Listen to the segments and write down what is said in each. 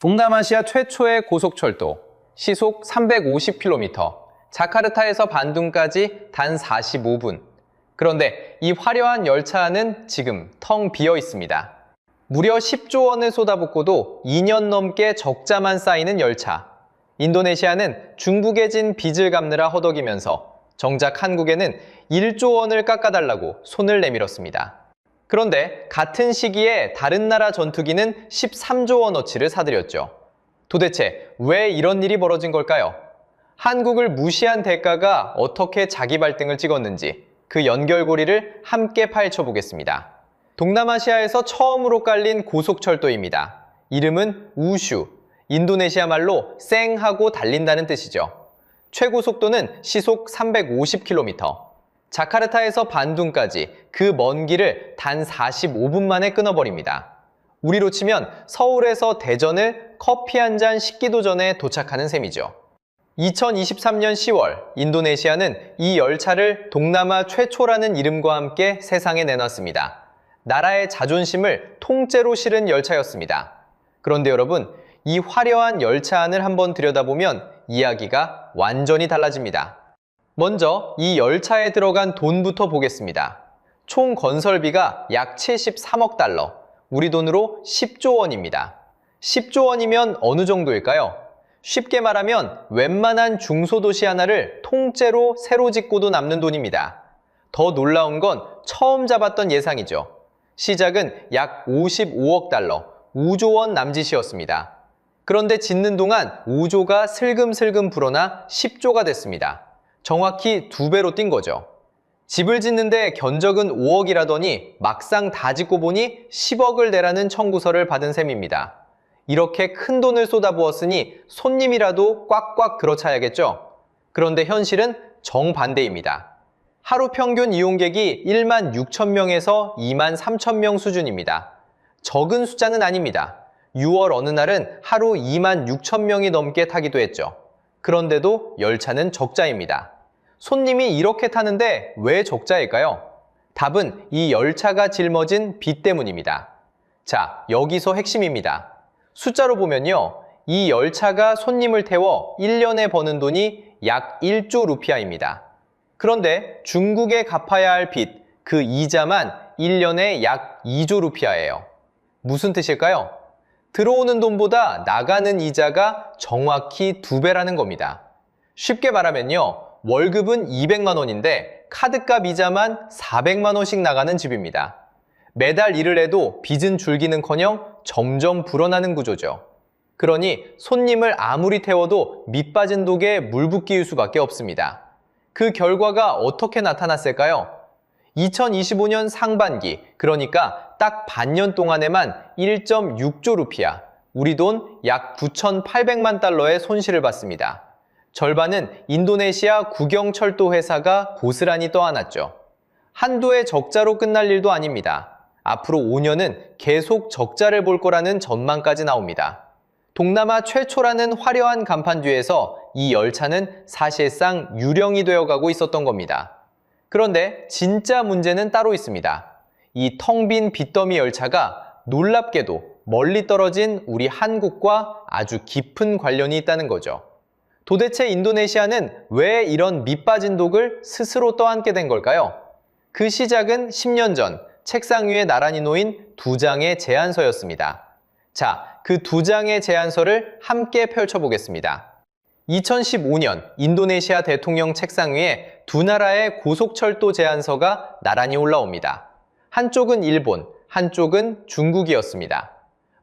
동남아시아 최초의 고속철도, 시속 350km, 자카르타에서 반둥까지 단 45분. 그런데 이 화려한 열차 안은 지금 텅 비어 있습니다. 무려 10조 원을 쏟아붓고도 2년 넘게 적자만 쌓이는 열차. 인도네시아는 중국에 진 빚을 갚느라 허덕이면서 정작 한국에는 1조 원을 깎아달라고 손을 내밀었습니다. 그런데 같은 시기에 다른 나라 전투기는 13조 원어치를 사들였죠. 도대체 왜 이런 일이 벌어진 걸까요? 한국을 무시한 대가가 어떻게 자기 발등을 찍었는지 그 연결고리를 함께 파헤쳐보겠습니다. 동남아시아에서 처음으로 깔린 고속철도입니다. 이름은 우슈, 인도네시아 말로 쌩하고 달린다는 뜻이죠. 최고 속도는 시속 350km. 자카르타에서 반둥까지 그 먼 길을 단 45분 만에 끊어버립니다. 우리로 치면 서울에서 대전을 커피 한 잔 식기도 전에 도착하는 셈이죠. 2023년 10월 인도네시아는 이 열차를 동남아 최초라는 이름과 함께 세상에 내놨습니다. 나라의 자존심을 통째로 실은 열차였습니다. 그런데 여러분, 이 화려한 열차 안을 한번 들여다보면 이야기가 완전히 달라집니다. 먼저 이 열차에 들어간 돈부터 보겠습니다. 총 건설비가 약 73억 달러, 우리 돈으로 10조 원입니다. 10조 원이면 어느 정도일까요? 쉽게 말하면 웬만한 중소도시 하나를 통째로 새로 짓고도 남는 돈입니다. 더 놀라운 건 처음 잡았던 예상이죠. 시작은 약 55억 달러, 5조 원 남짓이었습니다. 그런데 짓는 동안 5조가 슬금슬금 불어나 10조가 됐습니다. 정확히 2배로 뛴 거죠. 집을 짓는데 견적은 5억이라더니 막상 다 짓고 보니 10억을 내라는 청구서를 받은 셈입니다. 이렇게 큰 돈을 쏟아부었으니 손님이라도 꽉꽉 들어차야겠죠? 그런데 현실은 정반대입니다. 하루 평균 이용객이 1만 6천 명에서 2만 3천 명 수준입니다. 적은 숫자는 아닙니다. 6월 어느 날은 하루 2만 6천 명이 넘게 타기도 했죠. 그런데도 열차는 적자입니다. 손님이 이렇게 타는데 왜 적자일까요? 답은 이 열차가 짊어진 빚 때문입니다. 자, 여기서 핵심입니다. 숫자로 보면요, 이 열차가 손님을 태워 1년에 버는 돈이 약 1조 루피아입니다. 그런데 중국에 갚아야 할 빚, 그 이자만 1년에 약 2조 루피아예요. 무슨 뜻일까요? 들어오는 돈보다 나가는 이자가 정확히 2배라는 겁니다. 쉽게 말하면요, 월급은 200만 원인데 카드값 이자만 400만 원씩 나가는 집입니다. 매달 일을 해도 빚은 줄기는커녕 점점 불어나는 구조죠. 그러니 손님을 아무리 태워도 밑빠진 독에 물 붓기일 수밖에 없습니다. 그 결과가 어떻게 나타났을까요? 2025년 상반기, 그러니까 딱 반년 동안에만 1.6조 루피아, 우리 돈 약 9,800만 달러의 손실을 봤습니다. 절반은 인도네시아 국영철도 회사가 고스란히 떠안았죠. 한두 해 적자로 끝날 일도 아닙니다. 앞으로 5년은 계속 적자를 볼 거라는 전망까지 나옵니다. 동남아 최초라는 화려한 간판 뒤에서 이 열차는 사실상 유령이 되어가고 있었던 겁니다. 그런데 진짜 문제는 따로 있습니다. 이 텅 빈 빚더미 열차가 놀랍게도 멀리 떨어진 우리 한국과 아주 깊은 관련이 있다는 거죠. 도대체 인도네시아는 왜 이런 밑빠진 독을 스스로 떠안게 된 걸까요? 그 시작은 10년 전 책상 위에 나란히 놓인 2장의 제안서였습니다. 자, 그 2장의 제안서를 함께 펼쳐보겠습니다. 2015년 인도네시아 대통령 책상 위에 두 나라의 고속철도 제안서가 나란히 올라옵니다. 한쪽은 일본, 한쪽은 중국이었습니다.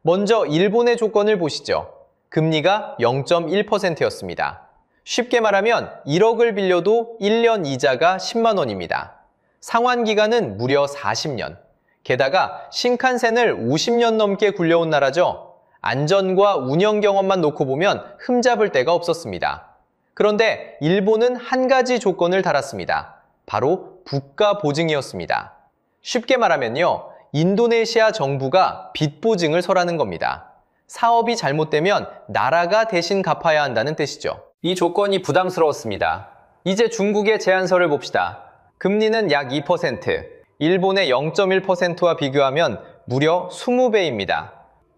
먼저 일본의 조건을 보시죠. 금리가 0.1%였습니다. 쉽게 말하면 1억을 빌려도 1년 이자가 10만 원입니다. 상환 기간은 무려 40년. 게다가 신칸센을 50년 넘게 굴려온 나라죠. 안전과 운영 경험만 놓고 보면 흠잡을 데가 없었습니다. 그런데 일본은 한 가지 조건을 달았습니다. 바로 부가 보증이었습니다. 쉽게 말하면요, 인도네시아 정부가 빚 보증을 서라는 겁니다. 사업이 잘못되면 나라가 대신 갚아야 한다는 뜻이죠. 이 조건이 부담스러웠습니다. 이제 중국의 제안서를 봅시다. 금리는 약 2%, 일본의 0.1%와 비교하면 무려 20배입니다.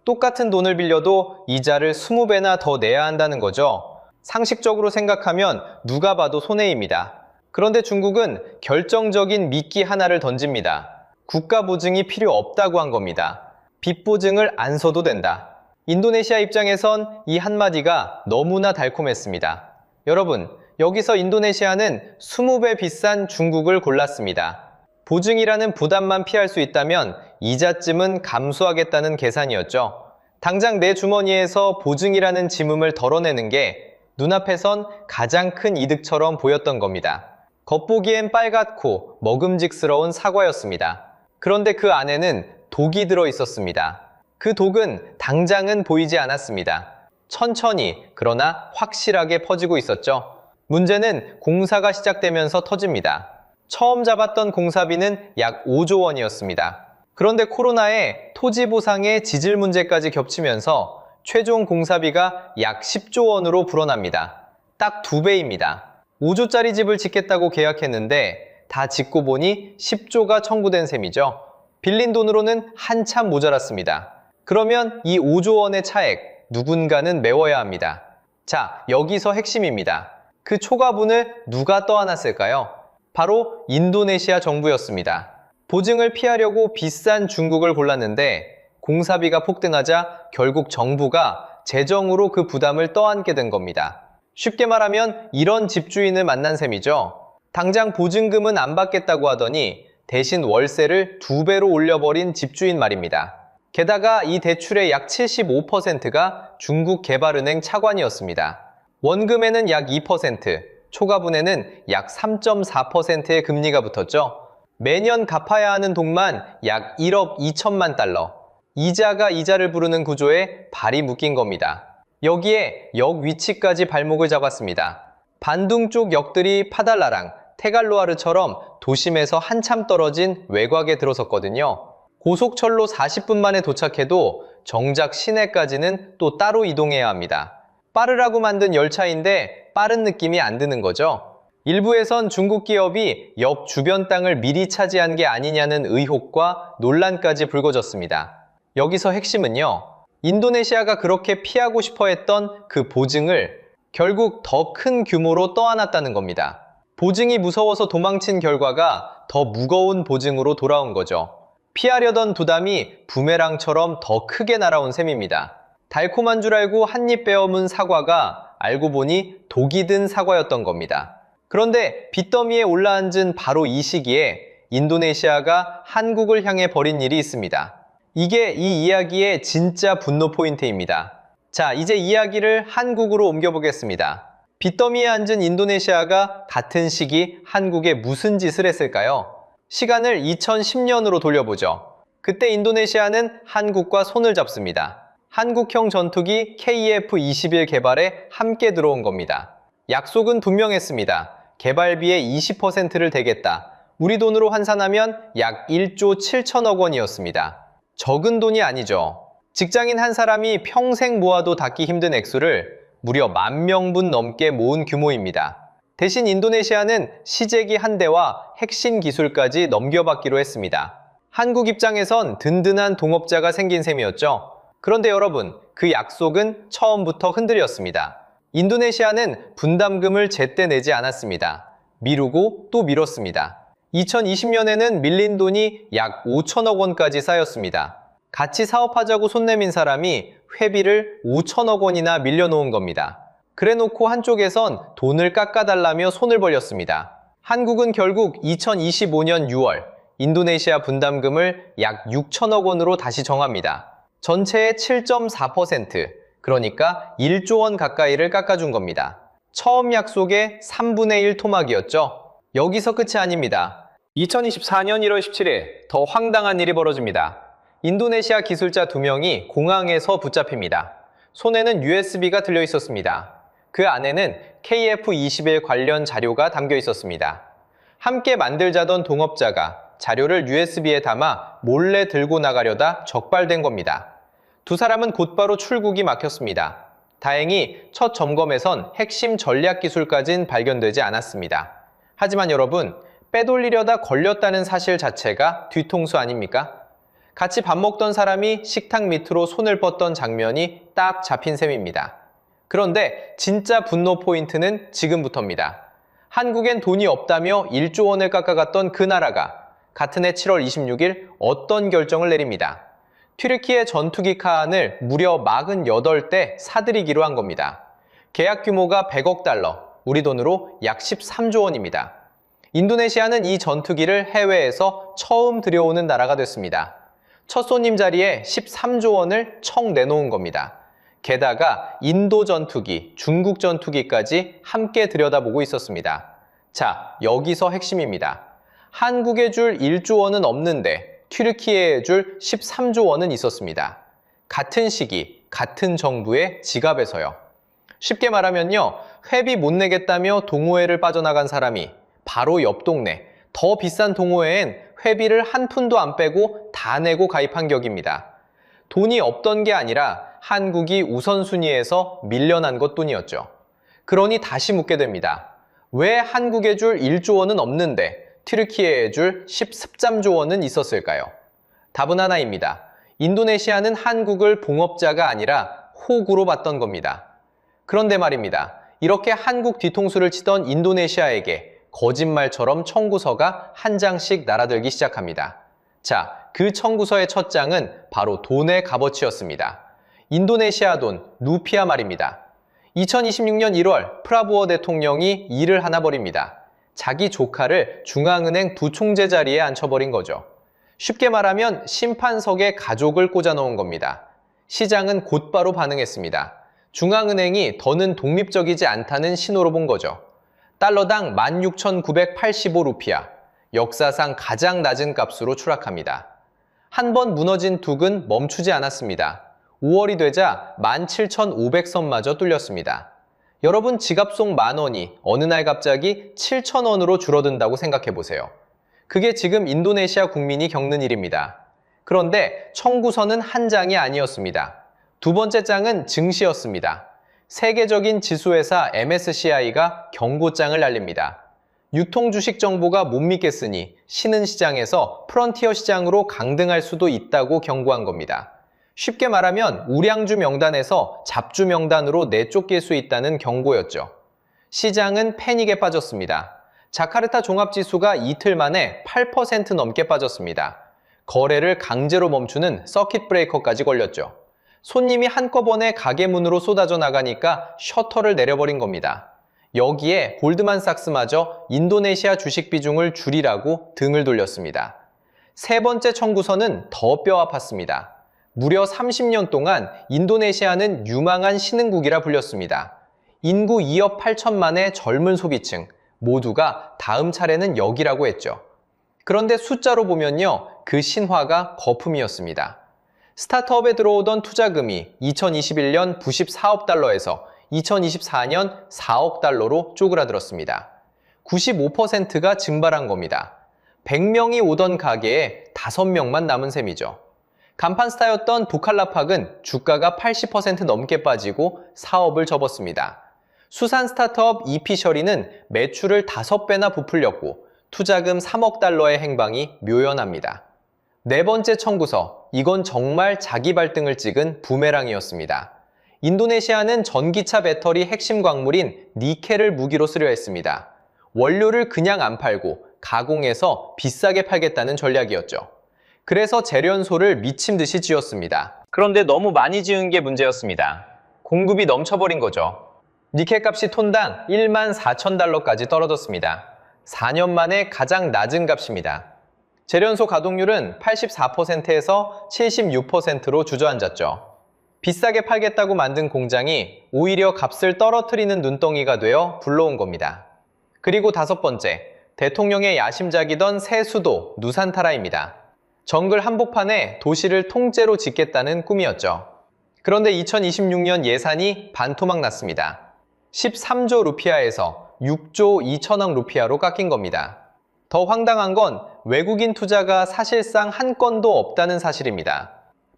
똑같은 돈을 빌려도 이자를 20배나 더 내야 한다는 거죠. 상식적으로 생각하면 누가 봐도 손해입니다. 그런데 중국은 결정적인 미끼 하나를 던집니다. 국가 보증이 필요 없다고 한 겁니다. 빚 보증을 안 서도 된다. 인도네시아 입장에선 이 한마디가 너무나 달콤했습니다. 여러분, 여기서 인도네시아는 20배 비싼 중국을 골랐습니다. 보증이라는 부담만 피할 수 있다면 이자쯤은 감수하겠다는 계산이었죠. 당장 내 주머니에서 보증이라는 짐을 덜어내는 게 눈앞에선 가장 큰 이득처럼 보였던 겁니다. 겉보기엔 빨갛고 먹음직스러운 사과였습니다. 그런데 그 안에는 독이 들어 있었습니다. 그 독은 당장은 보이지 않았습니다. 천천히 그러나 확실하게 퍼지고 있었죠. 문제는 공사가 시작되면서 터집니다. 처음 잡았던 공사비는 약 5조 원이었습니다. 그런데 코로나에 토지 보상의 지질 문제까지 겹치면서 최종 공사비가 약 10조 원으로 불어납니다. 딱 2배입니다. 5조짜리 집을 짓겠다고 계약했는데 다 짓고 보니 10조가 청구된 셈이죠. 빌린 돈으로는 한참 모자랐습니다. 그러면 이 5조 원의 차액 누군가는 메워야 합니다. 자, 여기서 핵심입니다. 그 초과분을 누가 떠안았을까요? 바로 인도네시아 정부였습니다. 보증을 피하려고 비싼 중국을 골랐는데 공사비가 폭등하자 결국 정부가 재정으로 그 부담을 떠안게 된 겁니다. 쉽게 말하면 이런 집주인을 만난 셈이죠. 당장 보증금은 안 받겠다고 하더니 대신 월세를 2배로 올려버린 집주인 말입니다. 게다가 이 대출의 약 75%가 중국개발은행 차관이었습니다. 원금에는 약 2%, 초과분에는 약 3.4%의 금리가 붙었죠. 매년 갚아야 하는 돈만 약 1억 2천만 달러. 이자가 이자를 부르는 구조에 발이 묶인 겁니다. 여기에 역 위치까지 발목을 잡았습니다. 반둥 쪽 역들이 파달라랑, 테갈로아르처럼 도심에서 한참 떨어진 외곽에 들어섰거든요. 고속철로 40분 만에 도착해도 정작 시내까지는 또 따로 이동해야 합니다. 빠르라고 만든 열차인데 빠른 느낌이 안 드는 거죠. 일부에선 중국 기업이 역 주변 땅을 미리 차지한 게 아니냐는 의혹과 논란까지 불거졌습니다. 여기서 핵심은요. 인도네시아가 그렇게 피하고 싶어 했던 그 보증을 결국 더 큰 규모로 떠안았다는 겁니다. 보증이 무서워서 도망친 결과가 더 무거운 보증으로 돌아온 거죠. 피하려던 부담이 부메랑처럼 더 크게 날아온 셈입니다. 달콤한 줄 알고 한 입 베어문 사과가 알고 보니 독이 든 사과였던 겁니다. 그런데 빚더미에 올라앉은 바로 이 시기에 인도네시아가 한국을 향해 벌인 일이 있습니다. 이게 이 이야기의 진짜 분노 포인트입니다. 자, 이제 이야기를 한국으로 옮겨보겠습니다. 빚더미에 앉은 인도네시아가 같은 시기 한국에 무슨 짓을 했을까요? 시간을 2010년으로 돌려보죠. 그때 인도네시아는 한국과 손을 잡습니다. 한국형 전투기 KF-21 개발에 함께 들어온 겁니다. 약속은 분명했습니다. 개발비의 20%를 대겠다. 우리 돈으로 환산하면 약 1조 7천억 원이었습니다. 적은 돈이 아니죠. 직장인 한 사람이 평생 모아도 닫기 힘든 액수를 무려 10,000명분 넘게 모은 규모입니다. 대신 인도네시아는 시제기 한 대와 핵심 기술까지 넘겨받기로 했습니다. 한국 입장에선 든든한 동업자가 생긴 셈이었죠. 그런데 여러분, 그 약속은 처음부터 흔들렸습니다. 인도네시아는 분담금을 제때 내지 않았습니다. 미루고 또 미뤘습니다. 2020년에는 밀린 돈이 약 5천억 원까지 쌓였습니다. 같이 사업하자고 손 내민 사람이 회비를 5천억 원이나 밀려놓은 겁니다. 그래놓고 한쪽에선 돈을 깎아달라며 손을 벌렸습니다. 한국은 결국 2025년 6월 인도네시아 분담금을 약 6천억 원으로 다시 정합니다. 전체의 7.4%, 그러니까 1조 원 가까이를 깎아준 겁니다. 처음 약속의 3분의 1 토막이었죠. 여기서 끝이 아닙니다. 2024년 1월 17일 더 황당한 일이 벌어집니다. 인도네시아 기술자 2명이 공항에서 붙잡힙니다. 손에는 USB가 들려 있었습니다. 그 안에는 KF-21 관련 자료가 담겨 있었습니다. 함께 만들자던 동업자가 자료를 USB에 담아 몰래 들고 나가려다 적발된 겁니다. 두 사람은 곧바로 출국이 막혔습니다. 다행히 첫 점검에선 핵심 전략 기술까진 발견되지 않았습니다. 하지만 여러분, 빼돌리려다 걸렸다는 사실 자체가 뒤통수 아닙니까? 같이 밥 먹던 사람이 식탁 밑으로 손을 뻗던 장면이 딱 잡힌 셈입니다. 그런데 진짜 분노 포인트는 지금부터입니다. 한국엔 돈이 없다며 1조 원을 깎아갔던 그 나라가 같은 해 7월 26일 어떤 결정을 내립니다. 튀르키예 전투기 카한을 무려 48대 사들이기로 한 겁니다. 계약 규모가 100억 달러, 우리 돈으로 약 13조 원입니다. 인도네시아는 이 전투기를 해외에서 처음 들여오는 나라가 됐습니다. 첫 손님 자리에 13조 원을 청 내놓은 겁니다. 게다가 인도 전투기, 중국 전투기까지 함께 들여다보고 있었습니다. 자, 여기서 핵심입니다. 한국에 줄 1조 원은 없는데 튀르키예에 줄 13조 원은 있었습니다. 같은 시기, 같은 정부의 지갑에서요. 쉽게 말하면요, 회비 못 내겠다며 동호회를 빠져나간 사람이 바로 옆 동네, 더 비싼 동호회엔 회비를 한 푼도 안 빼고 다 내고 가입한 격입니다. 돈이 없던 게 아니라 한국이 우선순위에서 밀려난 것뿐이었죠. 그러니 다시 묻게 됩니다. 왜 한국에 줄 1조 원은 없는데 튀르키예에 줄 13조 원은 있었을까요? 답은 하나입니다. 인도네시아는 한국을 봉업자가 아니라 호구로 봤던 겁니다. 그런데 말입니다. 이렇게 한국 뒤통수를 치던 인도네시아에게 거짓말처럼 청구서가 한 장씩 날아들기 시작합니다. 자, 그 청구서의 첫 장은 바로 돈의 값어치였습니다. 인도네시아 돈, 루피아 말입니다. 2026년 1월 프라보어 대통령이 일을 하나 벌입니다. 자기 조카를 중앙은행 부총재 자리에 앉혀버린 거죠. 쉽게 말하면 심판석에 가족을 꽂아놓은 겁니다. 시장은 곧바로 반응했습니다. 중앙은행이 더는 독립적이지 않다는 신호로 본 거죠. 달러당 16,985루피아, 역사상 가장 낮은 값으로 추락합니다. 한 번 무너진 둑은 멈추지 않았습니다. 5월이 되자 17,500선마저 뚫렸습니다. 여러분 지갑 속 10,000원이 어느 날 갑자기 7,000원으로 줄어든다고 생각해보세요. 그게 지금 인도네시아 국민이 겪는 일입니다. 그런데 청구서는 한 장이 아니었습니다. 두 번째 장은 증시였습니다. 세계적인 지수회사 MSCI가 경고장을 날립니다. 유통주식 정보가 못 믿겠으니 신은 시장에서 프런티어 시장으로 강등할 수도 있다고 경고한 겁니다. 쉽게 말하면 우량주 명단에서 잡주 명단으로 내쫓길 수 있다는 경고였죠. 시장은 패닉에 빠졌습니다. 자카르타 종합지수가 이틀 만에 8% 넘게 빠졌습니다. 거래를 강제로 멈추는 서킷 브레이커까지 걸렸죠. 손님이 한꺼번에 가게 문으로 쏟아져 나가니까 셔터를 내려버린 겁니다. 여기에 골드만삭스마저 인도네시아 주식 비중을 줄이라고 등을 돌렸습니다. 세 번째 청구서는 더 뼈 아팠습니다. 무려 30년 동안 인도네시아는 유망한 신흥국이라 불렸습니다. 인구 2억 8천만의 젊은 소비층, 모두가 다음 차례는 여기라고 했죠. 그런데 숫자로 보면요, 그 신화가 거품이었습니다. 스타트업에 들어오던 투자금이 2021년 94억 달러에서 2024년 4억 달러로 쪼그라들었습니다. 95%가 증발한 겁니다. 100명이 오던 가게에 5명만 남은 셈이죠. 간판 스타였던 부칼라팍은 주가가 80% 넘게 빠지고 사업을 접었습니다. 수산 스타트업 이피셔리는 매출을 5배나 부풀렸고 투자금 3억 달러의 행방이 묘연합니다. 네 번째 청구서, 이건 정말 자기 발등을 찍은 부메랑이었습니다. 인도네시아는 전기차 배터리 핵심 광물인 니켈을 무기로 쓰려 했습니다. 원료를 그냥 안 팔고 가공해서 비싸게 팔겠다는 전략이었죠. 그래서 재련소를 미친 듯이 지었습니다. 그런데 너무 많이 지은 게 문제였습니다. 공급이 넘쳐버린 거죠. 니켈 값이 톤당 14,000달러까지 떨어졌습니다. 4년 만에 가장 낮은 값입니다. 재련소 가동률은 84%에서 76%로 주저앉았죠. 비싸게 팔겠다고 만든 공장이 오히려 값을 떨어뜨리는 눈덩이가 되어 불러온 겁니다. 그리고 다섯 번째, 대통령의 야심작이던 새 수도 누산타라입니다. 정글 한복판에 도시를 통째로 짓겠다는 꿈이었죠. 그런데 2026년 예산이 반토막 났습니다. 13조 루피아에서 6조 2천억 루피아로 깎인 겁니다. 더 황당한 건 외국인 투자가 사실상 한 건도 없다는 사실입니다.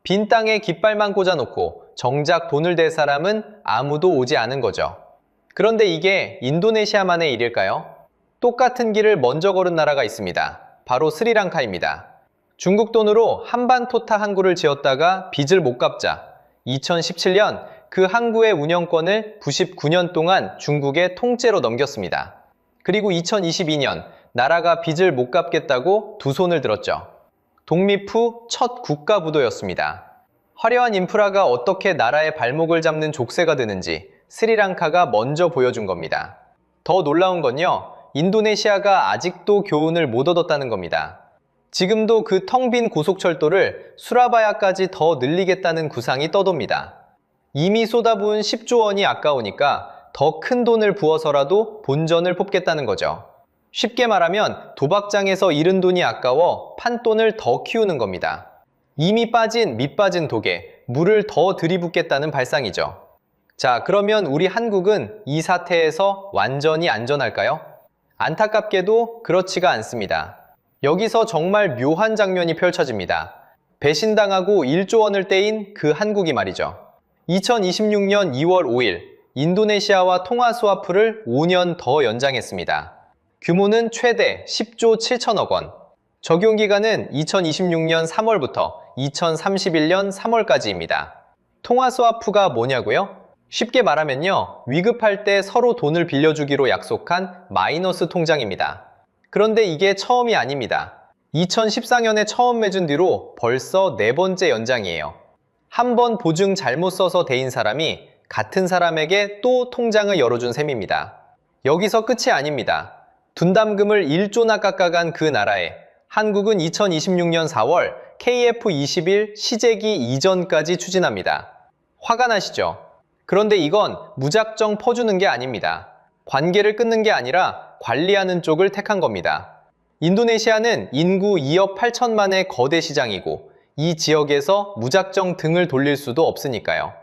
빈 땅에 깃발만 꽂아놓고 정작 돈을 댈 사람은 아무도 오지 않은 거죠. 그런데 이게 인도네시아만의 일일까요? 똑같은 길을 먼저 걸은 나라가 있습니다. 바로 스리랑카입니다. 중국 돈으로 한반토타 항구를 지었다가 빚을 못 갚자 2017년 그 항구의 운영권을 99년 동안 중국의 통째로 넘겼습니다. 그리고 2022년 나라가 빚을 못 갚겠다고 두 손을 들었죠. 독립 후 첫 국가부도였습니다. 화려한 인프라가 어떻게 나라의 발목을 잡는 족쇄가 되는지 스리랑카가 먼저 보여준 겁니다. 더 놀라운 건요, 인도네시아가 아직도 교훈을 못 얻었다는 겁니다. 지금도 그 텅 빈 고속철도를 수라바야까지 더 늘리겠다는 구상이 떠돕니다. 이미 쏟아부은 10조 원이 아까우니까 더 큰 돈을 부어서라도 본전을 뽑겠다는 거죠. 쉽게 말하면 도박장에서 잃은 돈이 아까워 판돈을 더 키우는 겁니다. 이미 빠진 밑 빠진 독에 물을 더 들이붓겠다는 발상이죠. 자, 그러면 우리 한국은 이 사태에서 완전히 안전할까요? 안타깝게도 그렇지가 않습니다. 여기서 정말 묘한 장면이 펼쳐집니다. 배신당하고 1조 원을 떼인 그 한국이 말이죠. 2026년 2월 5일 인도네시아와 통화 스와프를 5년 더 연장했습니다. 규모는 최대 10조 7천억 원. 적용 기간은 2026년 3월부터 2031년 3월까지입니다. 통화 스와프가 뭐냐고요? 쉽게 말하면요, 위급할 때 서로 돈을 빌려주기로 약속한 마이너스 통장입니다. 그런데 이게 처음이 아닙니다. 2014년에 처음 맺은 뒤로 벌써 4번째 연장이에요. 한 번 보증 잘못 써서 대인 사람이 같은 사람에게 또 통장을 열어준 셈입니다. 여기서 끝이 아닙니다. 분담금을 1조나 깎아간 그 나라에 한국은 2026년 4월 KF21 시제기 이전까지 추진합니다. 화가 나시죠? 그런데 이건 무작정 퍼주는 게 아닙니다. 관계를 끊는 게 아니라 관리하는 쪽을 택한 겁니다. 인도네시아는 인구 2억 8천만의 거대 시장이고 이 지역에서 무작정 등을 돌릴 수도 없으니까요.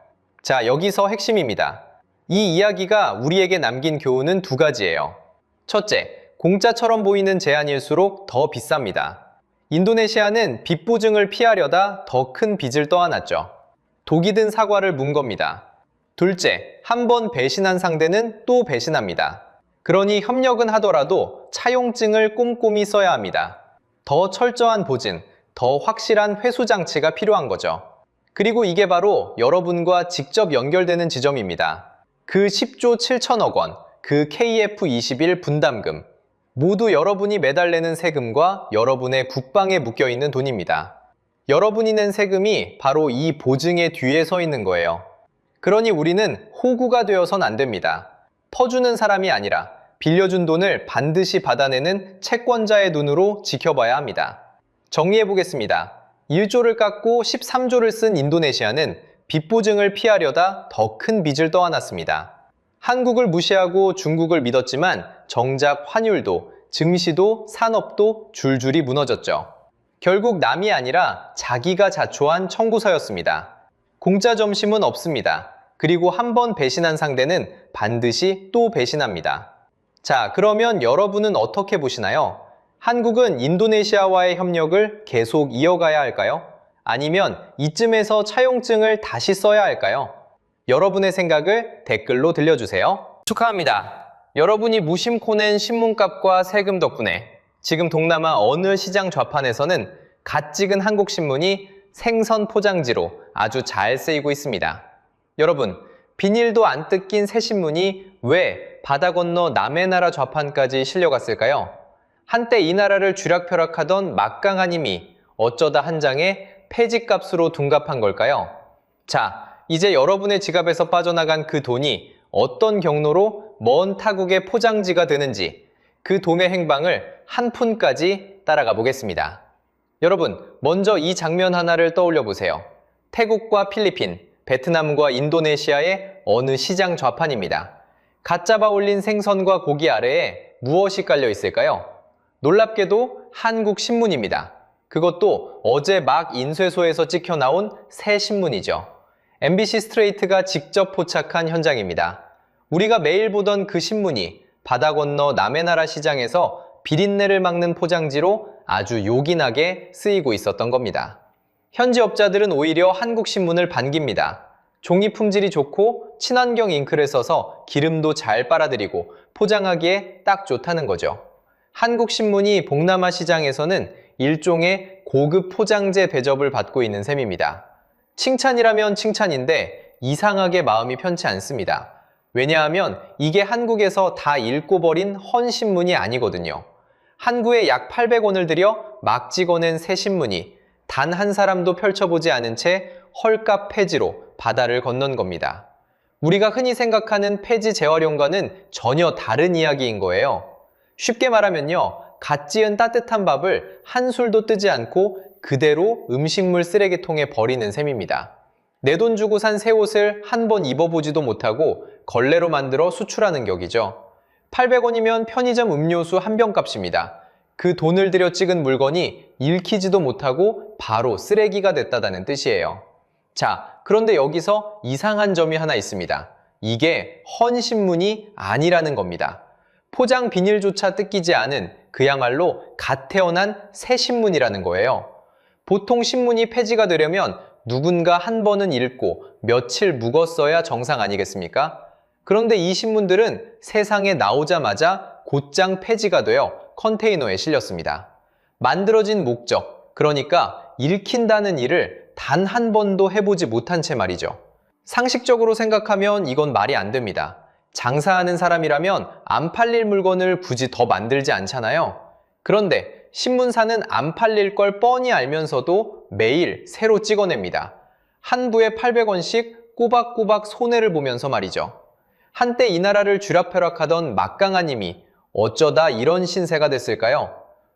자, 여기서 핵심입니다. 이 이야기가 우리에게 남긴 교훈은 두 가지예요. 첫째, 공짜처럼 보이는 제한일수록 더 비쌉니다. 인도네시아는 빚 보증을 피하려다 더 큰 빚을 떠안았죠. 독이 든 사과를 문 겁니다. 둘째, 한 번 배신한 상대는 또 배신합니다. 그러니 협력은 하더라도 차용증을 꼼꼼히 써야 합니다. 더 철저한 보증, 더 확실한 회수 장치가 필요한 거죠. 그리고 이게 바로 여러분과 직접 연결되는 지점입니다. 그 10조 7천억 원, 그 KF21 분담금, 모두 여러분이 매달 내는 세금과 여러분의 국방에 묶여있는 돈입니다. 여러분이 낸 세금이 바로 이 보증의 뒤에 서 있는 거예요. 그러니 우리는 호구가 되어선 안 됩니다. 퍼주는 사람이 아니라 빌려준 돈을 반드시 받아내는 채권자의 눈으로 지켜봐야 합니다. 정리해보겠습니다. 1조를 깎고 13조를 쓴 인도네시아는 빚 보증을 피하려다 더 큰 빚을 떠안았습니다. 한국을 무시하고 중국을 믿었지만 정작 환율도, 증시도, 산업도 줄줄이 무너졌죠. 결국 남이 아니라 자기가 자초한 청구서였습니다. 공짜 점심은 없습니다. 그리고 한 번 배신한 상대는 반드시 또 배신합니다. 자, 그러면 여러분은 어떻게 보시나요? 한국은 인도네시아와의 협력을 계속 이어가야 할까요? 아니면 이쯤에서 차용증을 다시 써야 할까요? 여러분의 생각을 댓글로 들려주세요. 축하합니다. 여러분이 무심코 낸 신문값과 세금 덕분에 지금 동남아 어느 시장 좌판에서는 갓 찍은 한국신문이 생선 포장지로 아주 잘 쓰이고 있습니다. 여러분, 비닐도 안 뜯긴 새 신문이 왜 바다 건너 남의 나라 좌판까지 실려갔을까요? 한때 이 나라를 쥐락펴락하던 막강한 힘이 어쩌다 한 장의 폐지값으로 둔갑한 걸까요? 자, 이제 여러분의 지갑에서 빠져나간 그 돈이 어떤 경로로 먼 타국의 포장지가 되는지 그 돈의 행방을 한 푼까지 따라가 보겠습니다. 여러분, 먼저 이 장면 하나를 떠올려 보세요. 태국과 필리핀, 베트남과 인도네시아의 어느 시장 좌판입니다. 갓 잡아 올린 생선과 고기 아래에 무엇이 깔려 있을까요? 놀랍게도 한국 신문입니다. 그것도 어제 막 인쇄소에서 찍혀 나온 새 신문이죠. MBC 스트레이트가 직접 포착한 현장입니다. 우리가 매일 보던 그 신문이 바다 건너 남의 나라 시장에서 비린내를 막는 포장지로 아주 요긴하게 쓰이고 있었던 겁니다. 현지 업자들은 오히려 한국 신문을 반깁니다. 종이 품질이 좋고 친환경 잉크를 써서 기름도 잘 빨아들이고 포장하기에 딱 좋다는 거죠. 한국 신문이 동남아 시장에서는 일종의 고급 포장재 대접을 받고 있는 셈입니다. 칭찬이라면 칭찬인데 이상하게 마음이 편치 않습니다. 왜냐하면 이게 한국에서 다 읽고 버린 헌신문이 아니거든요. 한 구에 약 800원을 들여 막 찍어낸 새 신문이 단 한 사람도 펼쳐보지 않은 채 헐값 폐지로 바다를 건넌 겁니다. 우리가 흔히 생각하는 폐지 재활용과는 전혀 다른 이야기인 거예요. 쉽게 말하면요, 갓 지은 따뜻한 밥을 한술도 뜨지 않고 그대로 음식물 쓰레기통에 버리는 셈입니다. 내 돈 주고 산 새 옷을 한 번 입어보지도 못하고 걸레로 만들어 수출하는 격이죠. 800원이면 편의점 음료수 한 병 값입니다. 그 돈을 들여 찍은 물건이 읽히지도 못하고 바로 쓰레기가 됐다는 뜻이에요. 자, 그런데 여기서 이상한 점이 하나 있습니다. 이게 헌신문이 아니라는 겁니다. 포장 비닐조차 뜯기지 않은 그야말로 갓 태어난 새 신문이라는 거예요. 보통 신문이 폐지가 되려면 누군가 한 번은 읽고 며칠 묵었어야 정상 아니겠습니까? 그런데 이 신문들은 세상에 나오자마자 곧장 폐지가 되어 컨테이너에 실렸습니다. 만들어진 목적, 그러니까 읽힌다는 일을 단 한 번도 해보지 못한 채 말이죠. 상식적으로 생각하면 이건 말이 안 됩니다. 장사하는 사람이라면 안 팔릴 물건을 굳이 더 만들지 않잖아요. 그런데 신문사는 안 팔릴 걸 뻔히 알면서도 매일 새로 찍어냅니다. 한 부에 800원씩 꼬박꼬박 손해를 보면서 말이죠. 한때 이 나라를 쥐락펴락하던 막강한 힘이 어쩌다 이런 신세가 됐을까요?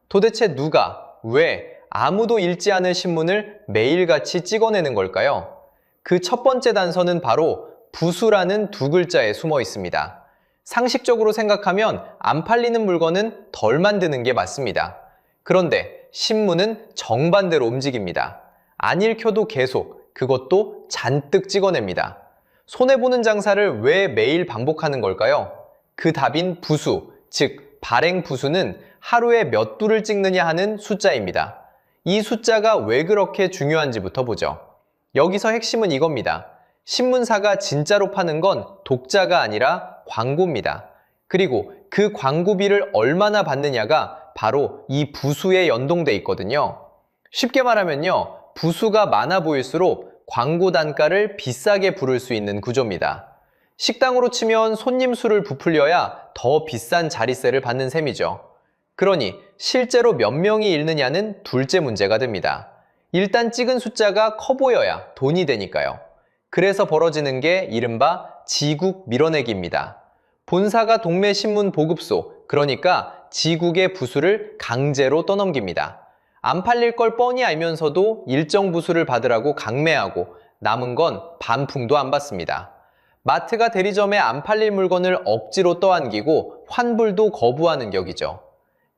도대체 누가, 왜 아무도 읽지 않을 신문을 매일같이 찍어내는 걸까요? 그 첫 번째 단서는 바로 부수라는 두 글자에 숨어 있습니다. 상식적으로 생각하면 안 팔리는 물건은 덜 만드는 게 맞습니다. 그런데 신문은 정반대로 움직입니다. 안 읽혀도 계속, 그것도 잔뜩 찍어냅니다. 손해보는 장사를 왜 매일 반복하는 걸까요? 그 답인 부수, 즉 발행 부수는 하루에 몇 두를 찍느냐 하는 숫자입니다. 이 숫자가 왜 그렇게 중요한지부터 보죠. 여기서 핵심은 이겁니다. 신문사가 진짜로 파는 건 독자가 아니라 광고입니다. 그리고 그 광고비를 얼마나 받느냐가 바로 이 부수에 연동돼 있거든요. 쉽게 말하면요, 부수가 많아 보일수록 광고 단가를 비싸게 부를 수 있는 구조입니다. 식당으로 치면 손님 수를 부풀려야 더 비싼 자리세를 받는 셈이죠. 그러니 실제로 몇 명이 읽느냐는 둘째 문제가 됩니다. 일단 찍은 숫자가 커 보여야 돈이 되니까요. 그래서 벌어지는 게 이른바 지국 밀어내기입니다. 본사가 동네 신문 보급소, 그러니까 지국의 부수를 강제로 떠넘깁니다. 안 팔릴 걸 뻔히 알면서도 일정 부수를 받으라고 강매하고 남은 건 반풍도 안 받습니다. 마트가 대리점에 안 팔릴 물건을 억지로 떠안기고 환불도 거부하는 격이죠.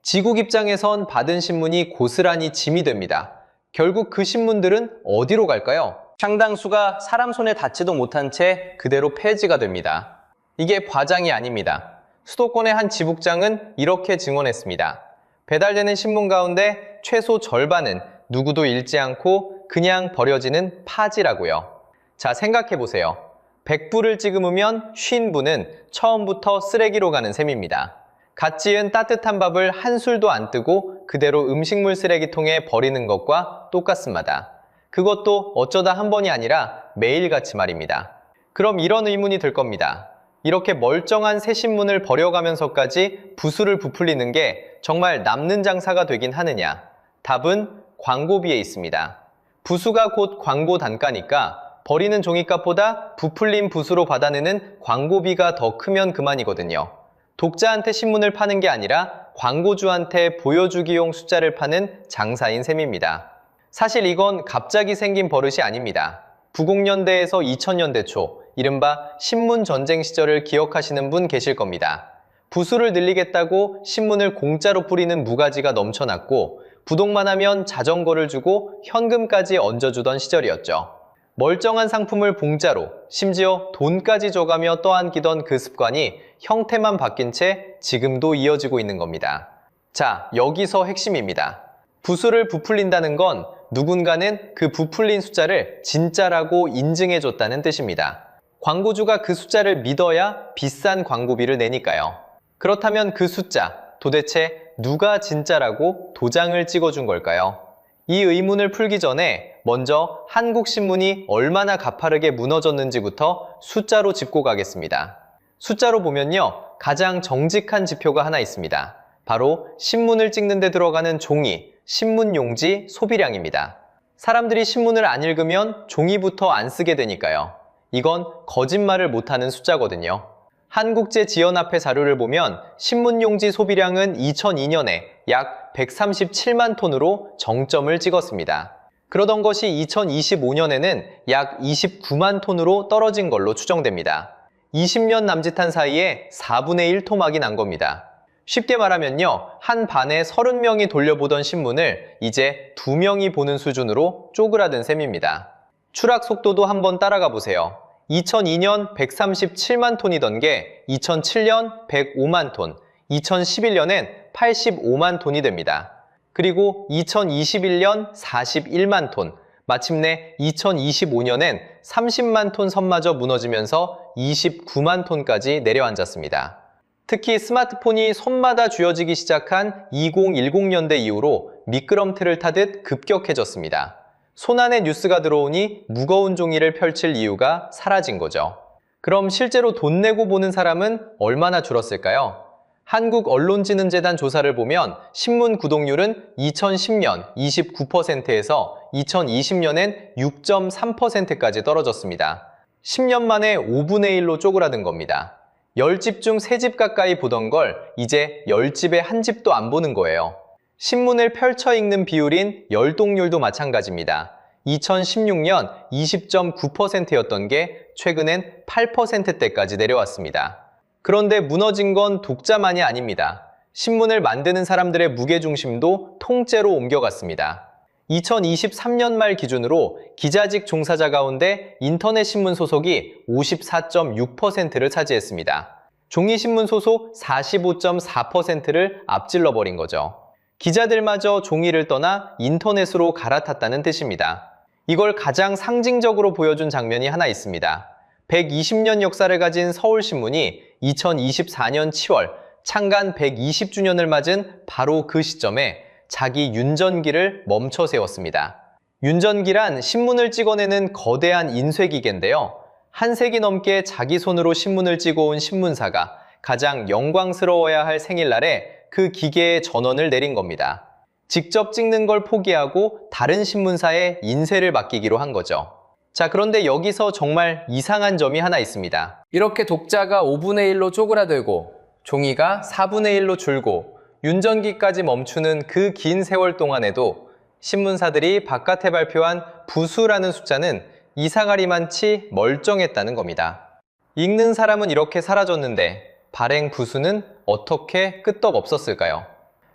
지국 입장에선 받은 신문이 고스란히 짐이 됩니다. 결국 그 신문들은 어디로 갈까요? 상당수가 사람 손에 닿지도 못한 채 그대로 폐지가 됩니다. 이게 과장이 아닙니다. 수도권의 한 지북장은 이렇게 증언했습니다. 배달되는 신문 가운데 최소 절반은 누구도 읽지 않고 그냥 버려지는 파지라고요. 자, 생각해보세요. 100부를 찍으면 50부는 처음부터 쓰레기로 가는 셈입니다. 갓 지은 따뜻한 밥을 한술도 안 뜨고 그대로 음식물 쓰레기통에 버리는 것과 똑같습니다. 그것도 어쩌다 한 번이 아니라 매일같이 말입니다. 그럼 이런 의문이 들 겁니다. 이렇게 멀쩡한 새 신문을 버려가면서까지 부수를 부풀리는 게 정말 남는 장사가 되긴 하느냐? 답은 광고비에 있습니다. 부수가 곧 광고 단가니까 버리는 종이값보다 부풀린 부수로 받아내는 광고비가 더 크면 그만이거든요. 독자한테 신문을 파는 게 아니라 광고주한테 보여주기용 숫자를 파는 장사인 셈입니다. 사실 이건 갑자기 생긴 버릇이 아닙니다. 90년대에서 2000년대 초, 이른바 신문 전쟁 시절을 기억하시는 분 계실 겁니다. 부수를 늘리겠다고 신문을 공짜로 뿌리는 무가지가 넘쳐났고 부동만 하면 자전거를 주고 현금까지 얹어주던 시절이었죠. 멀쩡한 상품을 공짜로, 심지어 돈까지 줘가며 떠안기던 그 습관이 형태만 바뀐 채 지금도 이어지고 있는 겁니다. 자, 여기서 핵심입니다. 부수를 부풀린다는 건 누군가는 그 부풀린 숫자를 진짜라고 인증해줬다는 뜻입니다. 광고주가 그 숫자를 믿어야 비싼 광고비를 내니까요. 그렇다면 그 숫자, 도대체 누가 진짜라고 도장을 찍어준 걸까요? 이 의문을 풀기 전에 먼저 한국신문이 얼마나 가파르게 무너졌는지부터 숫자로 짚고 가겠습니다. 숫자로 보면요, 가장 정직한 지표가 하나 있습니다. 바로 신문을 찍는 데 들어가는 종이, 신문용지 소비량입니다. 사람들이 신문을 안 읽으면 종이부터 안 쓰게 되니까요. 이건 거짓말을 못하는 숫자거든요. 한국제지연합회 자료를 보면 신문용지 소비량은 2002년에 약 137만 톤으로 정점을 찍었습니다. 그러던 것이 2025년에는 약 29만 톤으로 떨어진 걸로 추정됩니다. 20년 남짓한 사이에 4분의 1 토막이 난 겁니다. 쉽게 말하면요, 한 반에 30명이 돌려보던 신문을 이제 2명이 보는 수준으로 쪼그라든 셈입니다. 추락 속도도 한번 따라가 보세요. 2002년 137만 톤이던 게 2007년 105만 톤, 2011년엔 85만 톤이 됩니다. 그리고 2021년 41만 톤, 마침내 2025년엔 30만 톤 선마저 무너지면서 29만 톤까지 내려앉았습니다. 특히 스마트폰이 손마다 쥐어지기 시작한 2010년대 이후로 미끄럼틀을 타듯 급격해졌습니다. 손안에 뉴스가 들어오니 무거운 종이를 펼칠 이유가 사라진 거죠. 그럼 실제로 돈 내고 보는 사람은 얼마나 줄었을까요? 한국언론진흥재단 조사를 보면 신문 구독률은 2010년 29%에서 2020년엔 6.3%까지 떨어졌습니다. 10년 만에 5분의 1로 쪼그라든 겁니다. 10집 중 3집 가까이 보던 걸 이제 10집에 1집도 안 보는 거예요. 신문을 펼쳐 읽는 비율인 열독률도 마찬가지입니다. 2016년 20.9%였던 게 최근엔 8%대까지 내려왔습니다. 그런데 무너진 건 독자만이 아닙니다. 신문을 만드는 사람들의 무게중심도 통째로 옮겨갔습니다. 2023년 말 기준으로 기자직 종사자 가운데 인터넷 신문 소속이 54.6%를 차지했습니다. 종이신문 소속 45.4%를 앞질러버린 거죠. 기자들마저 종이를 떠나 인터넷으로 갈아탔다는 뜻입니다. 이걸 가장 상징적으로 보여준 장면이 하나 있습니다. 120년 역사를 가진 서울신문이 2024년 7월 창간 120주년을 맞은 바로 그 시점에 자기 윤전기를 멈춰 세웠습니다. 윤전기란 신문을 찍어내는 거대한 인쇄기계인데요. 한 세기 넘게 자기 손으로 신문을 찍어온 신문사가 가장 영광스러워야 할 생일날에 그 기계의 전원을 내린 겁니다. 직접 찍는 걸 포기하고 다른 신문사에 인쇄를 맡기기로 한 거죠. 자, 그런데 여기서 정말 이상한 점이 하나 있습니다. 이렇게 독자가 5분의 1로 쪼그라들고 종이가 4분의 1로 줄고 윤전기까지 멈추는 그 긴 세월 동안에도 신문사들이 바깥에 발표한 부수라는 숫자는 이상하리만치 멀쩡했다는 겁니다. 읽는 사람은 이렇게 사라졌는데 발행 부수는 어떻게 끄떡없었을까요?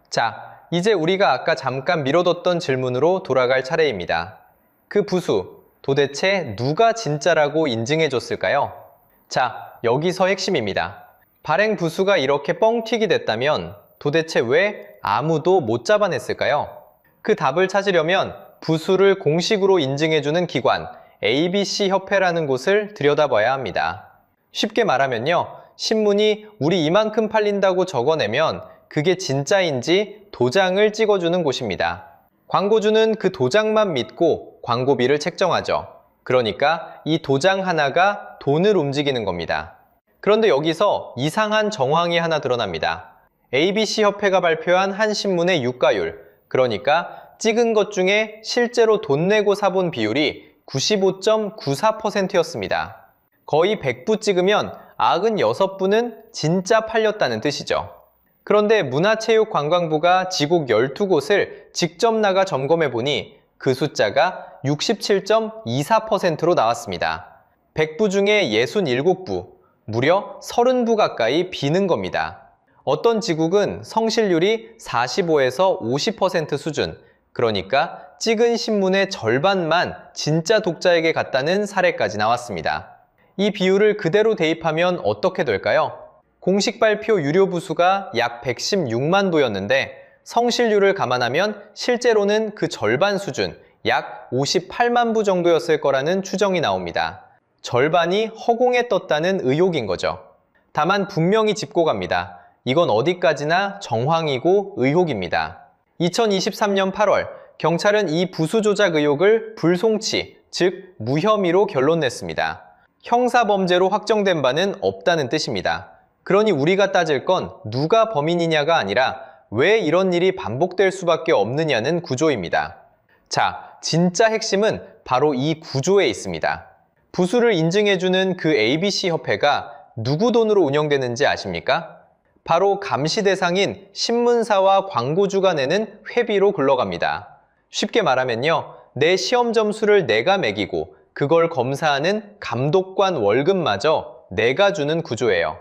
자, 이제 우리가 아까 잠깐 미뤄뒀던 질문으로 돌아갈 차례입니다. 그 부수, 도대체 누가 진짜라고 인증해줬을까요? 자, 여기서 핵심입니다. 발행 부수가 이렇게 뻥튀기 됐다면 도대체 왜 아무도 못 잡아냈을까요? 그 답을 찾으려면 부수를 공식으로 인증해주는 기관 ABC 협회라는 곳을 들여다봐야 합니다. 쉽게 말하면요, 신문이 우리 이만큼 팔린다고 적어내면 그게 진짜인지 도장을 찍어주는 곳입니다. 광고주는 그 도장만 믿고 광고비를 책정하죠. 그러니까 이 도장 하나가 돈을 움직이는 겁니다. 그런데 여기서 이상한 정황이 하나 드러납니다. ABC 협회가 발표한 한 신문의 유가율, 그러니까 찍은 것 중에 실제로 돈 내고 사본 비율이 95.94%였습니다. 거의 100부 찍으면 96부는 진짜 팔렸다는 뜻이죠. 그런데 문화체육관광부가 지국 12곳을 직접 나가 점검해 보니 그 숫자가 67.24%로 나왔습니다. 100부 중에 67부, 무려 30부 가까이 비는 겁니다. 어떤 지국은 성실률이 45에서 50% 수준, 그러니까 찍은 신문의 절반만 진짜 독자에게 갔다는 사례까지 나왔습니다. 이 비율을 그대로 대입하면 어떻게 될까요? 공식 발표 유료 부수가 약 116만 부였는데 성실률을 감안하면 실제로는 그 절반 수준, 약 58만 부 정도였을 거라는 추정이 나옵니다. 절반이 허공에 떴다는 의혹인 거죠. 다만 분명히 짚고 갑니다. 이건 어디까지나 정황이고 의혹입니다. 2023년 8월 경찰은 이 부수 조작 의혹을 불송치, 즉 무혐의로 결론 냈습니다. 형사범죄로 확정된 바는 없다는 뜻입니다. 그러니 우리가 따질 건 누가 범인이냐가 아니라 왜 이런 일이 반복될 수밖에 없느냐는 구조입니다. 자, 진짜 핵심은 바로 이 구조에 있습니다. 부수를 인증해주는 그 ABC 협회가 누구 돈으로 운영되는지 아십니까? 바로 감시 대상인 신문사와 광고주가 내는 회비로 굴러갑니다. 쉽게 말하면요, 내 시험 점수를 내가 매기고 그걸 검사하는 감독관 월급마저 내가 주는 구조예요.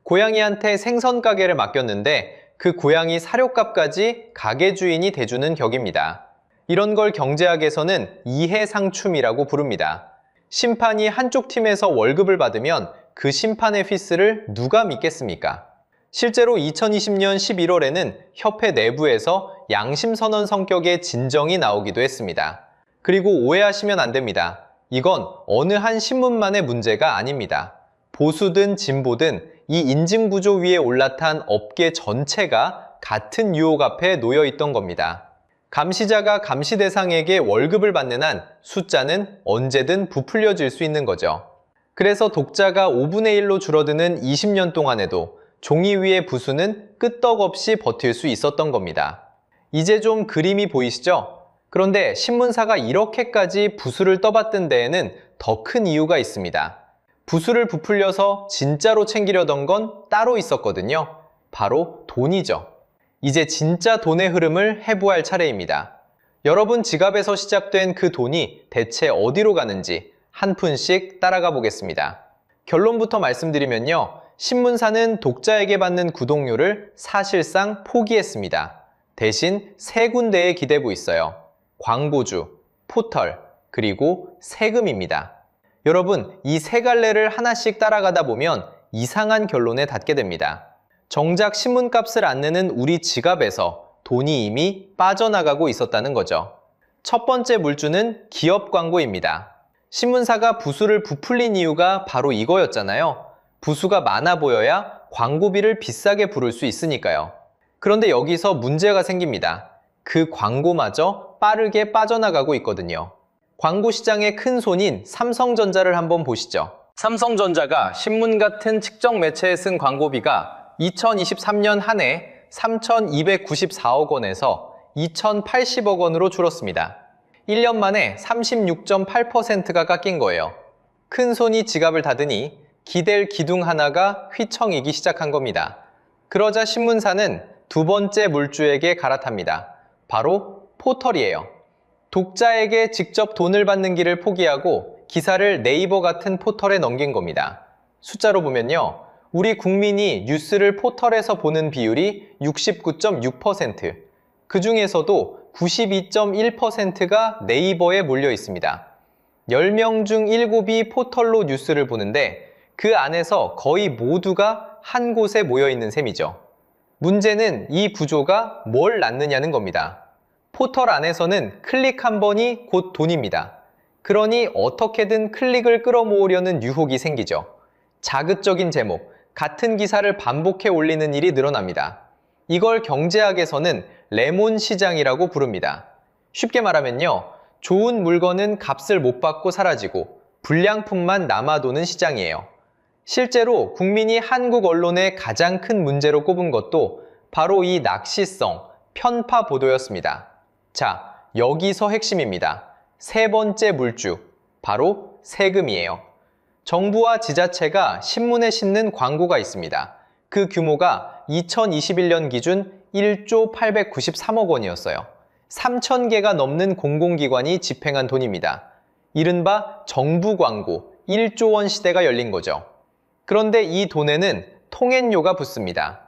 고양이한테 생선 가게를 맡겼는데 그 고양이 사료값까지 가게 주인이 대주는 격입니다. 이런 걸 경제학에서는 이해상충이라고 부릅니다. 심판이 한쪽 팀에서 월급을 받으면 그 심판의 휘슬을 누가 믿겠습니까? 실제로 2020년 11월에는 협회 내부에서 양심선언 성격의 진정이 나오기도 했습니다. 그리고 오해하시면 안 됩니다. 이건 어느 한 신문만의 문제가 아닙니다. 보수든 진보든 이 인증구조 위에 올라탄 업계 전체가 같은 유혹 앞에 놓여 있던 겁니다. 감시자가 감시 대상에게 월급을 받는 한 숫자는 언제든 부풀려질 수 있는 거죠. 그래서 독자가 5분의 1로 줄어드는 20년 동안에도 종이 위의 부수는 끄떡없이 버틸 수 있었던 겁니다. 이제 좀 그림이 보이시죠? 그런데 신문사가 이렇게까지 부수를 떠받든 데에는 더 큰 이유가 있습니다. 부수를 부풀려서 진짜로 챙기려던 건 따로 있었거든요. 바로 돈이죠. 이제 진짜 돈의 흐름을 해부할 차례입니다. 여러분 지갑에서 시작된 그 돈이 대체 어디로 가는지 한 푼씩 따라가 보겠습니다. 결론부터 말씀드리면요. 신문사는 독자에게 받는 구독료를 사실상 포기했습니다. 대신 세 군데에 기대고 있어요. 광고주, 포털, 그리고 세금입니다. 여러분, 이 세 갈래를 하나씩 따라가다 보면 이상한 결론에 닿게 됩니다. 정작 신문값을 안 내는 우리 지갑에서 돈이 이미 빠져나가고 있었다는 거죠. 첫 번째 물주는 기업 광고입니다. 신문사가 부수를 부풀린 이유가 바로 이거였잖아요. 부수가 많아 보여야 광고비를 비싸게 부를 수 있으니까요. 그런데 여기서 문제가 생깁니다. 그 광고마저 빠르게 빠져나가고 있거든요. 광고 시장의 큰 손인 삼성전자를 한번 보시죠. 삼성전자가 신문 같은 측정 매체에 쓴 광고비가 2023년 한 해 3,294억 원에서 2,080억 원으로 줄었습니다. 1년 만에 36.8%가 깎인 거예요. 큰 손이 지갑을 닫으니 기댈 기둥 하나가 휘청이기 시작한 겁니다. 그러자 신문사는 두 번째 물주에게 갈아탑니다. 바로 포털이에요. 독자에게 직접 돈을 받는 길을 포기하고 기사를 네이버 같은 포털에 넘긴 겁니다. 숫자로 보면요. 우리 국민이 뉴스를 포털에서 보는 비율이 69.6%, 그 중에서도 92.1%가 네이버에 몰려 있습니다. 10명 중 7이 포털로 뉴스를 보는데 그 안에서 거의 모두가 한 곳에 모여 있는 셈이죠. 문제는 이 구조가 뭘 낳느냐는 겁니다. 포털 안에서는 클릭 한 번이 곧 돈입니다. 그러니 어떻게든 클릭을 끌어모으려는 유혹이 생기죠. 자극적인 제목, 같은 기사를 반복해 올리는 일이 늘어납니다. 이걸 경제학에서는 레몬 시장이라고 부릅니다. 쉽게 말하면요. 좋은 물건은 값을 못 받고 사라지고 불량품만 남아도는 시장이에요. 실제로 국민이 한국 언론의 가장 큰 문제로 꼽은 것도 바로 이 낚시성, 편파 보도였습니다. 자, 여기서 핵심입니다. 세 번째 물주, 바로 세금이에요. 정부와 지자체가 신문에 싣는 광고가 있습니다. 그 규모가 2021년 기준 1조 893억 원이었어요. 3,000개가 넘는 공공기관이 집행한 돈입니다. 이른바 정부 광고 1조 원 시대가 열린 거죠. 그런데 이 돈에는 통행료가 붙습니다.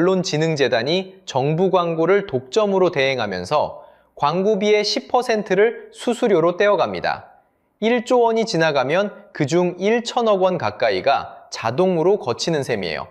한국언론진흥재단이 정부 광고를 독점으로 대행하면서 광고비의 10%를 수수료로 떼어갑니다. 1조 원이 지나가면 그중 1천억 원 가까이가 자동으로 거치는 셈이에요.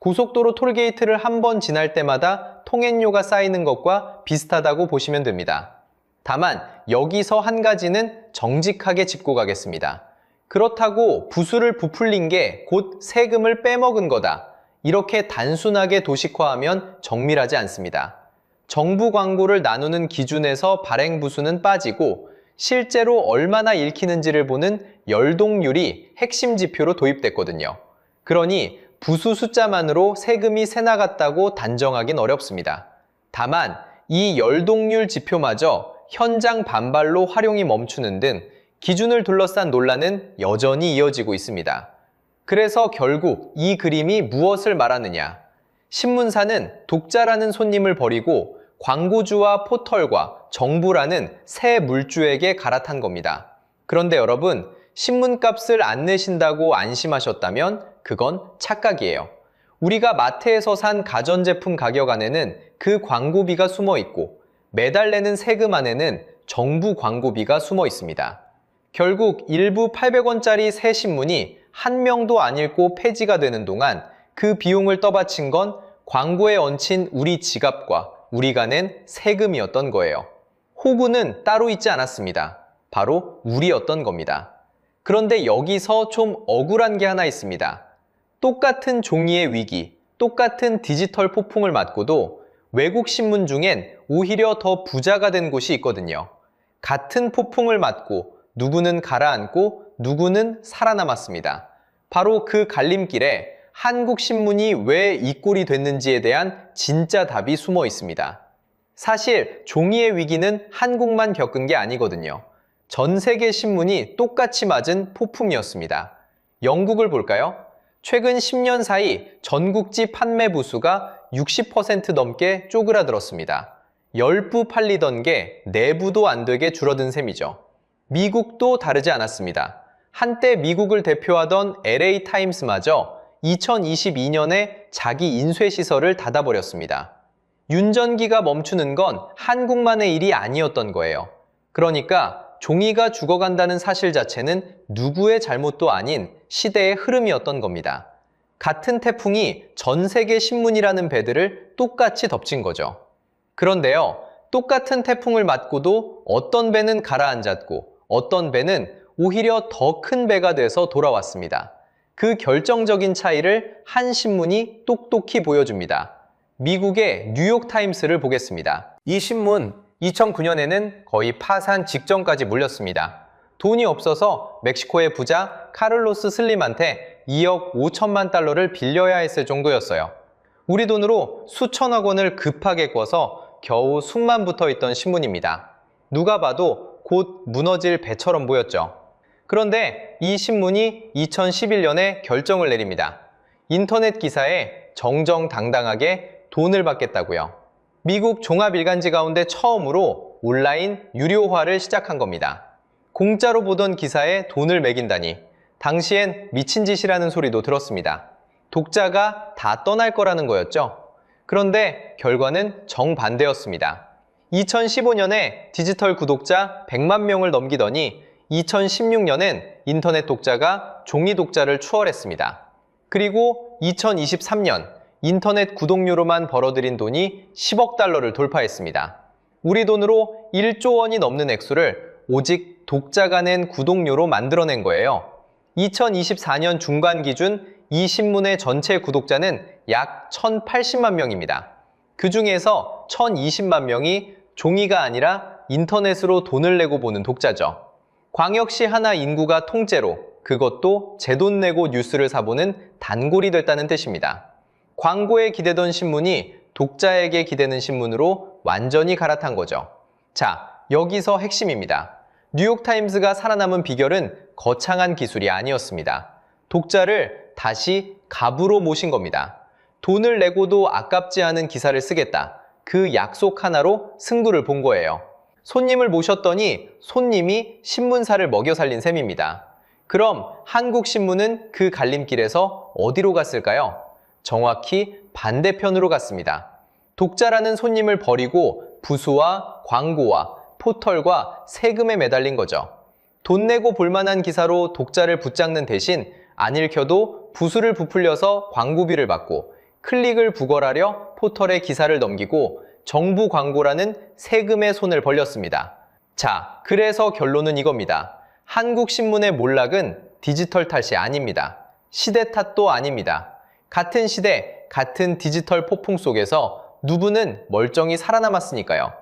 고속도로 톨게이트를 한 번 지날 때마다 통행료가 쌓이는 것과 비슷하다고 보시면 됩니다. 다만 여기서 한 가지는 정직하게 짚고 가겠습니다. 그렇다고 부수를 부풀린 게 곧 세금을 빼먹은 거다. 이렇게 단순하게 도식화하면 정밀하지 않습니다. 정부 광고를 나누는 기준에서 발행 부수는 빠지고 실제로 얼마나 읽히는지를 보는 열동률이 핵심 지표로 도입됐거든요. 그러니 부수 숫자만으로 세금이 새 나갔다고 단정하긴 어렵습니다. 다만 이 열동률 지표마저 현장 반발로 활용이 멈추는 등 기준을 둘러싼 논란은 여전히 이어지고 있습니다. 그래서 결국 이 그림이 무엇을 말하느냐? 신문사는 독자라는 손님을 버리고 광고주와 포털과 정부라는 새 물주에게 갈아탄 겁니다. 그런데 여러분, 신문값을 안 내신다고 안심하셨다면 그건 착각이에요. 우리가 마트에서 산 가전제품 가격 안에는 그 광고비가 숨어 있고 매달 내는 세금 안에는 정부 광고비가 숨어 있습니다. 결국 일부 800원짜리 새 신문이 한 명도 안 읽고 폐지가 되는 동안 그 비용을 떠받친 건 광고에 얹힌 우리 지갑과 우리가 낸 세금이었던 거예요. 호구는 따로 있지 않았습니다. 바로 우리였던 겁니다. 그런데 여기서 좀 억울한 게 하나 있습니다. 똑같은 종이의 위기, 똑같은 디지털 폭풍을 맞고도 외국 신문 중엔 오히려 더 부자가 된 곳이 있거든요. 같은 폭풍을 맞고 누구는 가라앉고 누구는 살아남았습니다. 바로 그 갈림길에 한국 신문이 왜 이 꼴이 됐는지에 대한 진짜 답이 숨어 있습니다. 사실 종이의 위기는 한국만 겪은 게 아니거든요. 전 세계 신문이 똑같이 맞은 폭풍이었습니다. 영국을 볼까요? 최근 10년 사이 전국지 판매 부수가 60% 넘게 쪼그라들었습니다. 10부 팔리던 게 4부도 안 되게 줄어든 셈이죠. 미국도 다르지 않았습니다. 한때 미국을 대표하던 LA 타임스마저 2022년에 자기 인쇄시설을 닫아버렸습니다. 윤전기가 멈추는 건 한국만의 일이 아니었던 거예요. 그러니까 종이가 죽어간다는 사실 자체는 누구의 잘못도 아닌 시대의 흐름이었던 겁니다. 같은 태풍이 전 세계 신문이라는 배들을 똑같이 덮친 거죠. 그런데요, 똑같은 태풍을 맞고도 어떤 배는 가라앉았고 어떤 배는 오히려 더 큰 배가 돼서 돌아왔습니다. 그 결정적인 차이를 한 신문이 똑똑히 보여줍니다. 미국의 뉴욕타임스를 보겠습니다. 이 신문 2009년에는 거의 파산 직전까지 몰렸습니다. 돈이 없어서 멕시코의 부자 카를로스 슬림한테 2억 5천만 달러를 빌려야 했을 정도였어요. 우리 돈으로 수천억 원을 급하게 꿔서 겨우 숨만 붙어 있던 신문입니다. 누가 봐도 곧 무너질 배처럼 보였죠. 그런데 이 신문이 2011년에 결정을 내립니다. 인터넷 기사에 정정당당하게 돈을 받겠다고요. 미국 종합일간지 가운데 처음으로 온라인 유료화를 시작한 겁니다. 공짜로 보던 기사에 돈을 매긴다니 당시엔 미친 짓이라는 소리도 들었습니다. 독자가 다 떠날 거라는 거였죠. 그런데 결과는 정반대였습니다. 2015년에 디지털 구독자 100만 명을 넘기더니 2016년엔 인터넷 독자가 종이 독자를 추월했습니다. 그리고 2023년 인터넷 구독료로만 벌어들인 돈이 10억 달러를 돌파했습니다. 우리 돈으로 1조 원이 넘는 액수를 오직 독자가 낸 구독료로 만들어낸 거예요. 2024년 중간 기준 이 신문의 전체 구독자는 약 1,080만 명입니다. 그 중에서 1,020만 명이 종이가 아니라 인터넷으로 돈을 내고 보는 독자죠. 광역시 하나 인구가 통째로, 그것도 제 돈 내고 뉴스를 사보는 단골이 됐다는 뜻입니다. 광고에 기대던 신문이 독자에게 기대는 신문으로 완전히 갈아탄 거죠. 자, 여기서 핵심입니다. 뉴욕타임스가 살아남은 비결은 거창한 기술이 아니었습니다. 독자를 다시 갑으로 모신 겁니다. 돈을 내고도 아깝지 않은 기사를 쓰겠다. 그 약속 하나로 승부를 본 거예요. 손님을 모셨더니 손님이 신문사를 먹여 살린 셈입니다. 그럼 한국신문은 그 갈림길에서 어디로 갔을까요? 정확히 반대편으로 갔습니다. 독자라는 손님을 버리고 부수와 광고와 포털과 세금에 매달린 거죠. 돈 내고 볼만한 기사로 독자를 붙잡는 대신 안 읽혀도 부수를 부풀려서 광고비를 받고 클릭을 부걸하려 포털에 기사를 넘기고 정부 광고라는 세금의 손을 벌렸습니다. 자, 그래서 결론은 이겁니다. 한국신문의 몰락은 디지털 탓이 아닙니다. 시대 탓도 아닙니다. 같은 시대, 같은 디지털 폭풍 속에서 누구는 멀쩡히 살아남았으니까요.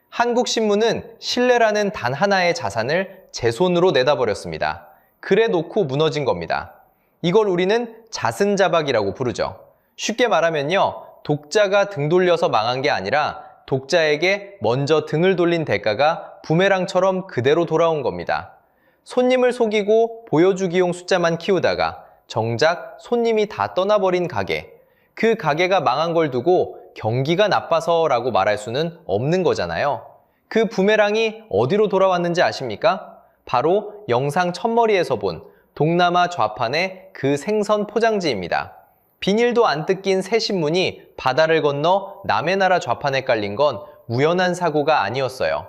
한국신문은 신뢰라는 단 하나의 자산을 제 손으로 내다버렸습니다. 그래 놓고 무너진 겁니다. 이걸 우리는 자승자박이라고 부르죠. 쉽게 말하면요, 독자가 등 돌려서 망한 게 아니라 독자에게 먼저 등을 돌린 대가가 부메랑처럼 그대로 돌아온 겁니다. 손님을 속이고 보여주기용 숫자만 키우다가 정작 손님이 다 떠나버린 가게, 그 가게가 망한 걸 두고 경기가 나빠서라고 말할 수는 없는 거잖아요. 그 부메랑이 어디로 돌아왔는지 아십니까? 바로 영상 첫머리에서 본 동남아 좌판의 그 생선 포장지입니다. 비닐도 안 뜯긴 새 신문이 바다를 건너 남의 나라 좌판에 깔린 건 우연한 사고가 아니었어요.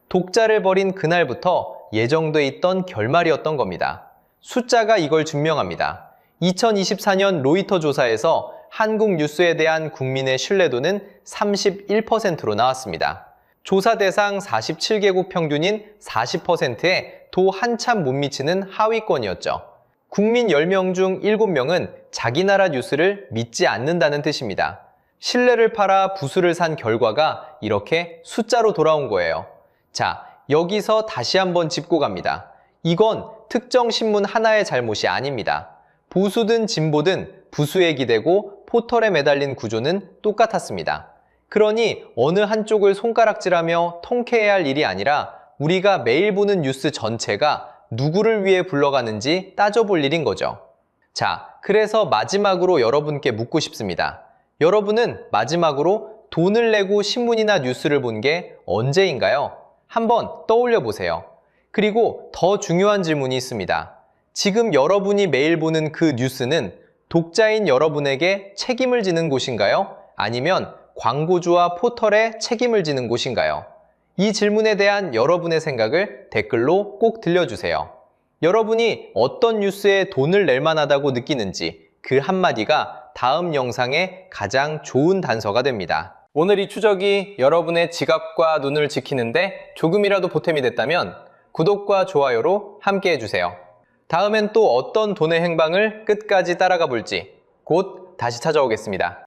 독자를 버린 그날부터 예정돼 있던 결말이었던 겁니다. 숫자가 이걸 증명합니다. 2024년 로이터 조사에서 한국 뉴스에 대한 국민의 신뢰도는 31%로 나왔습니다. 조사 대상 47개국 평균인 40%에 도 한참 못 미치는 하위권이었죠. 국민 10명 중 7명은 자기 나라 뉴스를 믿지 않는다는 뜻입니다. 신뢰를 팔아 부수를 산 결과가 이렇게 숫자로 돌아온 거예요. 자, 여기서 다시 한번 짚고 갑니다. 이건 특정 신문 하나의 잘못이 아닙니다. 보수든 진보든 부수에 기대고 포털에 매달린 구조는 똑같았습니다. 그러니 어느 한쪽을 손가락질하며 통쾌해야 할 일이 아니라 우리가 매일 보는 뉴스 전체가 누구를 위해 불러가는지 따져볼 일인 거죠. 자, 그래서 마지막으로 여러분께 묻고 싶습니다. 여러분은 마지막으로 돈을 내고 신문이나 뉴스를 본 게 언제인가요? 한번 떠올려 보세요. 그리고 더 중요한 질문이 있습니다. 지금 여러분이 매일 보는 그 뉴스는 독자인 여러분에게 책임을 지는 곳인가요? 아니면 광고주와 포털에 책임을 지는 곳인가요? 이 질문에 대한 여러분의 생각을 댓글로 꼭 들려주세요. 여러분이 어떤 뉴스에 돈을 낼 만하다고 느끼는지 그 한마디가 다음 영상의 가장 좋은 단서가 됩니다. 오늘 이 추적이 여러분의 지갑과 눈을 지키는데 조금이라도 보탬이 됐다면 구독과 좋아요로 함께 해주세요. 다음엔 또 어떤 돈의 행방을 끝까지 따라가 볼지 곧 다시 찾아오겠습니다.